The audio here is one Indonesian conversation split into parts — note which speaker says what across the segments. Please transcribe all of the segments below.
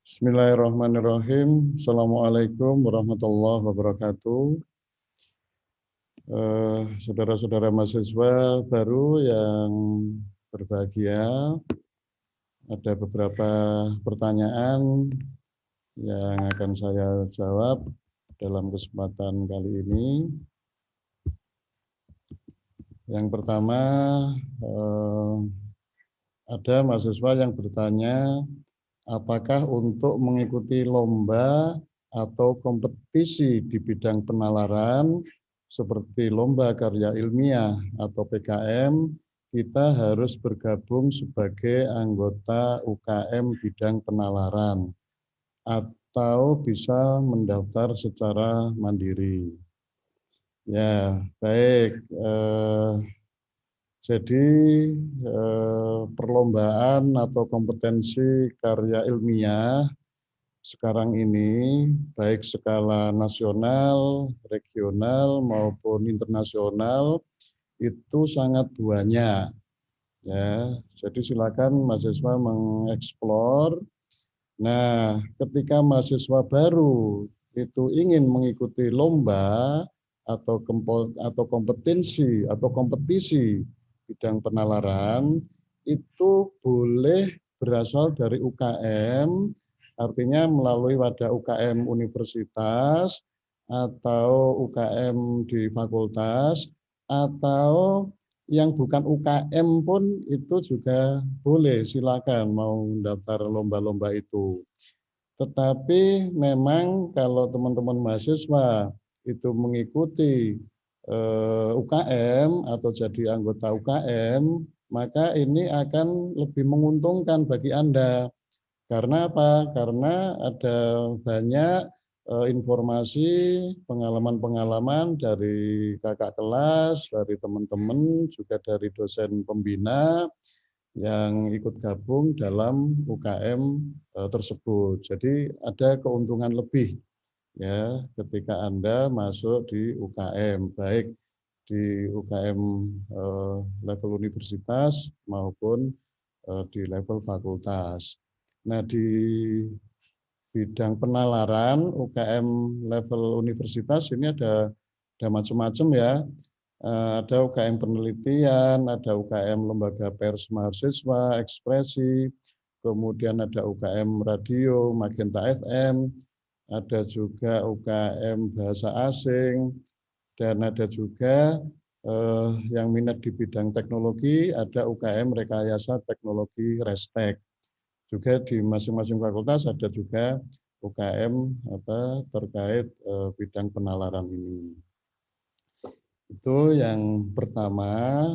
Speaker 1: Bismillahirrahmanirrahim. Assalamualaikum warahmatullahi wabarakatuh. Saudara-saudara mahasiswa baru yang berbahagia, ada beberapa pertanyaan yang akan saya jawab dalam kesempatan kali ini. Yang pertama, ada mahasiswa yang bertanya, apakah untuk mengikuti lomba atau kompetisi di bidang penalaran seperti lomba karya ilmiah atau PKM, kita harus bergabung sebagai anggota UKM bidang penalaran atau bisa mendaftar secara mandiri. Ya, baik. Jadi perlombaan atau kompetensi karya ilmiah sekarang ini baik skala nasional, regional maupun internasional itu sangat banyak. Ya, jadi silakan mahasiswa mengeksplor. Nah, ketika mahasiswa baru itu ingin mengikuti lomba atau kompetensi atau kompetisi bidang penalaran, itu boleh berasal dari UKM, artinya melalui wadah UKM universitas atau UKM di fakultas, atau yang bukan UKM pun itu juga boleh, silakan mau daftar lomba-lomba itu. Tetapi memang kalau teman-teman mahasiswa itu mengikuti UKM atau jadi anggota UKM, maka ini akan lebih menguntungkan bagi Anda. Karena apa? Karena ada banyak informasi, pengalaman-pengalaman dari kakak kelas, dari teman-teman, juga dari dosen pembina yang ikut gabung dalam UKM tersebut. Jadi ada keuntungan lebih ya ketika Anda masuk di UKM, baik di UKM level universitas maupun di level fakultas. Nah, di bidang penalaran UKM level universitas ini ada macam-macam ya. Ada UKM penelitian, ada UKM lembaga pers mahasiswa, ekspresi, kemudian ada UKM radio, Magenta FM, ada juga UKM bahasa asing, dan ada juga yang minat di bidang teknologi, ada UKM rekayasa teknologi Restek. Juga di masing-masing fakultas ada juga UKM terkait bidang penalaran ini. Itu yang pertama.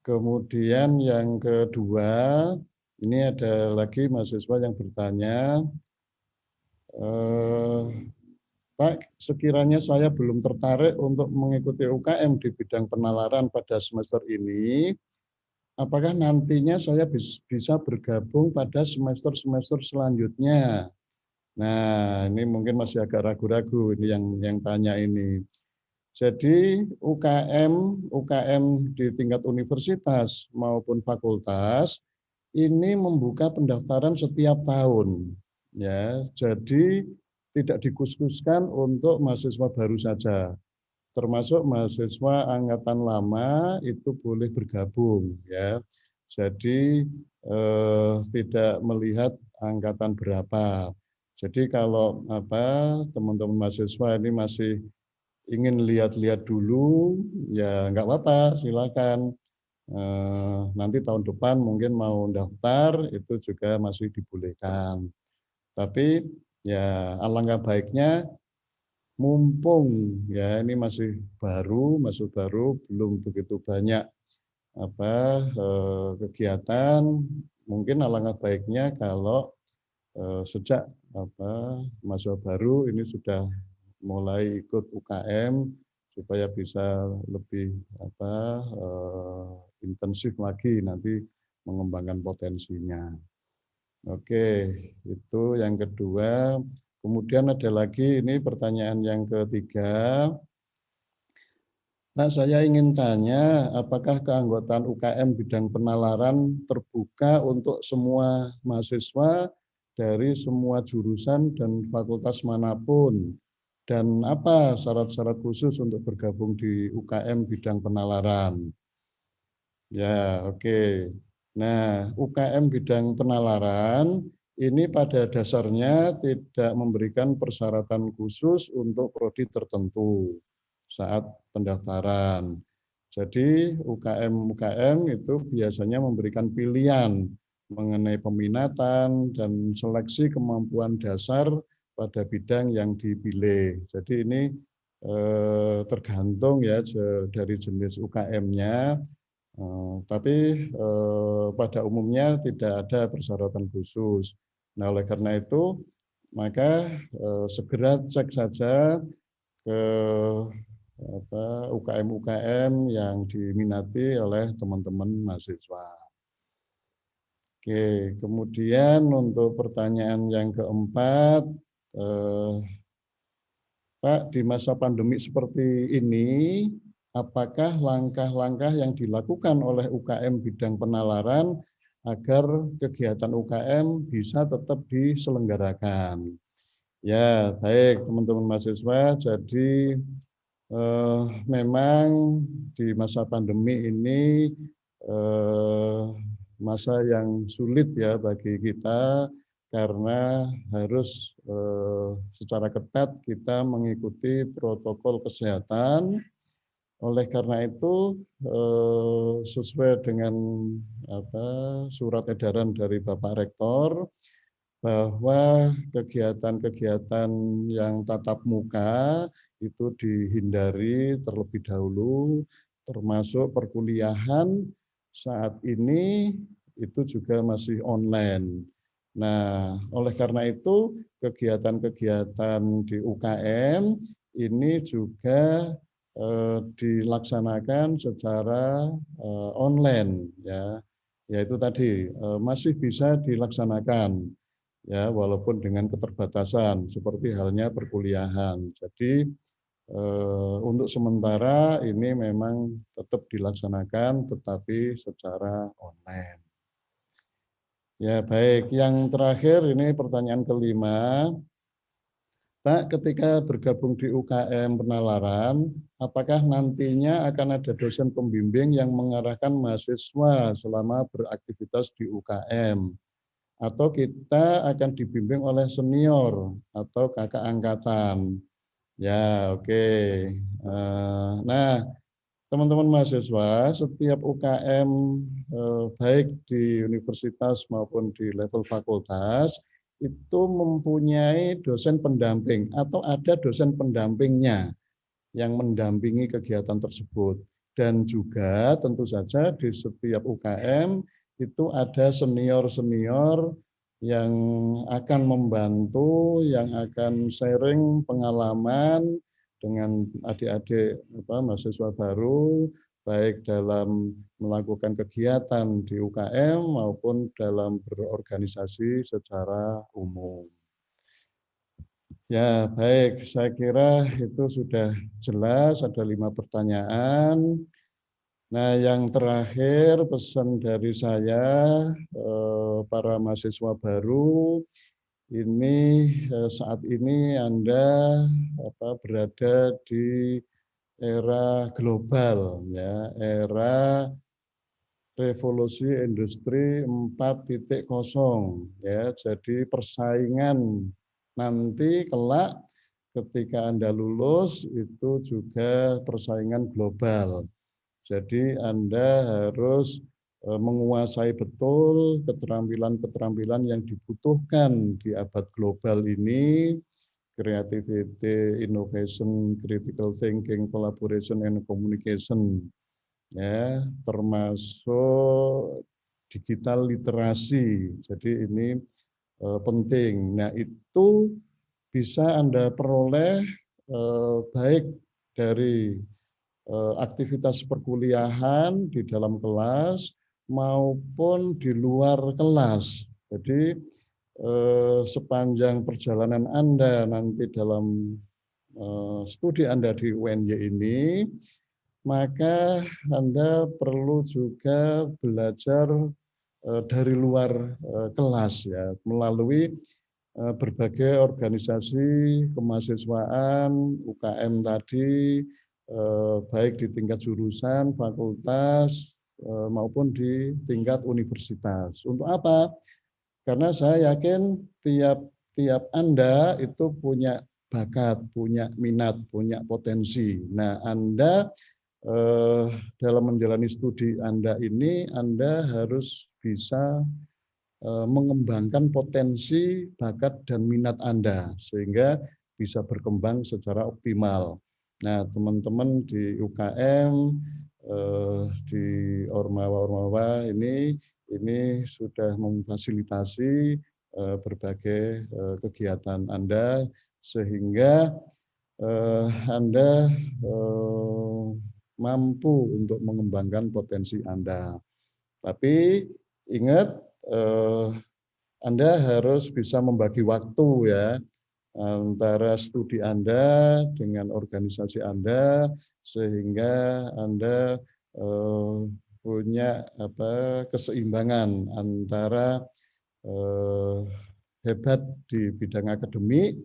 Speaker 1: Kemudian yang kedua, ini ada lagi mahasiswa yang bertanya, Pak, sekiranya saya belum tertarik untuk mengikuti UKM di bidang penalaran pada semester ini, apakah nantinya saya bisa bergabung pada semester-semester selanjutnya? Nah, ini mungkin masih agak ragu-ragu ini yang tanya ini. Jadi UKM di tingkat universitas maupun fakultas ini membuka pendaftaran setiap tahun. Ya, jadi tidak dikhususkan untuk mahasiswa baru saja. Termasuk mahasiswa angkatan lama itu boleh bergabung ya. Jadi tidak melihat angkatan berapa. Jadi kalau teman-teman mahasiswa ini masih ingin lihat-lihat dulu, ya nggak apa-apa, silakan. Nanti tahun depan mungkin mau daftar itu juga masih dibolehkan. Tapi ya alangkah baiknya mumpung ya ini masih baru, belum begitu banyak kegiatan, mungkin alangkah baiknya kalau sejak mahasiswa baru ini sudah mulai ikut UKM supaya bisa lebih intensif lagi nanti mengembangkan potensinya. Oke, itu yang kedua. Kemudian ada lagi ini pertanyaan yang ketiga. Nah, saya ingin tanya, apakah keanggotaan UKM bidang penalaran terbuka untuk semua mahasiswa dari semua jurusan dan fakultas manapun. Dan apa syarat-syarat khusus untuk bergabung di UKM bidang penalaran? Ya, oke. Nah, UKM bidang penalaran ini pada dasarnya tidak memberikan persyaratan khusus untuk prodi tertentu saat pendaftaran. Jadi UKM itu biasanya memberikan pilihan mengenai peminatan dan seleksi kemampuan dasar pada bidang yang dipilih. Jadi ini tergantung ya dari jenis UKM-nya. Tapi pada umumnya tidak ada persyaratan khusus. Nah, oleh karena itu, maka segera cek saja ke UKM-UKM yang diminati oleh teman-teman mahasiswa. Oke, kemudian untuk pertanyaan yang keempat, Pak, di masa pandemi seperti ini, apakah langkah-langkah yang dilakukan oleh UKM bidang penalaran agar kegiatan UKM bisa tetap diselenggarakan? Ya, baik teman-teman mahasiswa. Jadi memang di masa pandemi ini masa yang sulit ya bagi kita karena harus secara ketat kita mengikuti protokol kesehatan. Oleh karena itu, sesuai dengan surat edaran dari Bapak Rektor, bahwa kegiatan-kegiatan yang tatap muka itu dihindari terlebih dahulu, termasuk perkuliahan saat ini itu juga masih online. Nah, oleh karena itu kegiatan-kegiatan di UKM ini juga dilaksanakan secara online, ya, yaitu tadi masih bisa dilaksanakan, ya, walaupun dengan keterbatasan seperti halnya perkuliahan. Jadi untuk sementara ini memang tetap dilaksanakan, tetapi secara online. Ya, baik. Yang terakhir ini pertanyaan kelima. Pak, ketika bergabung di UKM penalaran, apakah nantinya akan ada dosen pembimbing yang mengarahkan mahasiswa selama beraktivitas di UKM? Atau kita akan dibimbing oleh senior atau kakak angkatan? Ya, oke. Nah, teman-teman mahasiswa, setiap UKM baik di universitas maupun di level fakultas itu mempunyai dosen pendamping atau ada dosen pendampingnya yang mendampingi kegiatan tersebut. Dan juga tentu saja di setiap UKM itu ada senior-senior yang akan membantu, yang akan sharing pengalaman dengan adik-adik mahasiswa baru, baik dalam melakukan kegiatan di UKM maupun dalam berorganisasi secara umum. Ya, baik. Saya kira itu sudah jelas, ada 5 pertanyaan. Nah, yang terakhir pesan dari saya, para mahasiswa baru, ini saat ini Anda berada di era global, ya, era revolusi industri 4.0, ya. Jadi persaingan nanti kelak ketika Anda lulus itu juga persaingan global. Jadi Anda harus menguasai betul keterampilan-keterampilan yang dibutuhkan di abad global ini, creativity, innovation, critical thinking, collaboration, and communication, ya, termasuk digital literasi. Jadi ini penting. Nah, itu bisa Anda peroleh baik dari aktivitas perkuliahan di dalam kelas maupun di luar kelas. Jadi sepanjang perjalanan Anda nanti dalam studi Anda di UNY ini, maka Anda perlu juga belajar dari luar kelas ya, melalui berbagai organisasi kemahasiswaan, UKM tadi, baik di tingkat jurusan, fakultas, maupun di tingkat universitas. Untuk apa? Karena saya yakin tiap Anda itu punya bakat, punya minat, punya potensi. Nah, Anda dalam menjalani studi Anda ini, Anda harus bisa mengembangkan potensi, bakat, dan minat Anda, sehingga bisa berkembang secara optimal. Nah, teman-teman di UKM, di Ormawa-Ormawa ini sudah memfasilitasi berbagai kegiatan Anda, sehingga Anda mampu untuk mengembangkan potensi Anda. Tapi ingat, Anda harus bisa membagi waktu ya, antara studi Anda dengan organisasi Anda, sehingga Anda punya keseimbangan antara hebat di bidang akademik,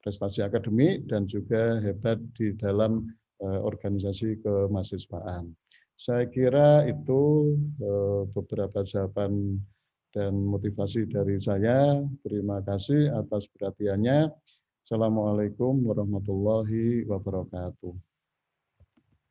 Speaker 1: prestasi akademik, dan juga hebat di dalam organisasi kemahasiswaan. Saya kira itu beberapa jawaban dan motivasi dari saya. Terima kasih atas perhatiannya. Assalamualaikum warahmatullahi wabarakatuh.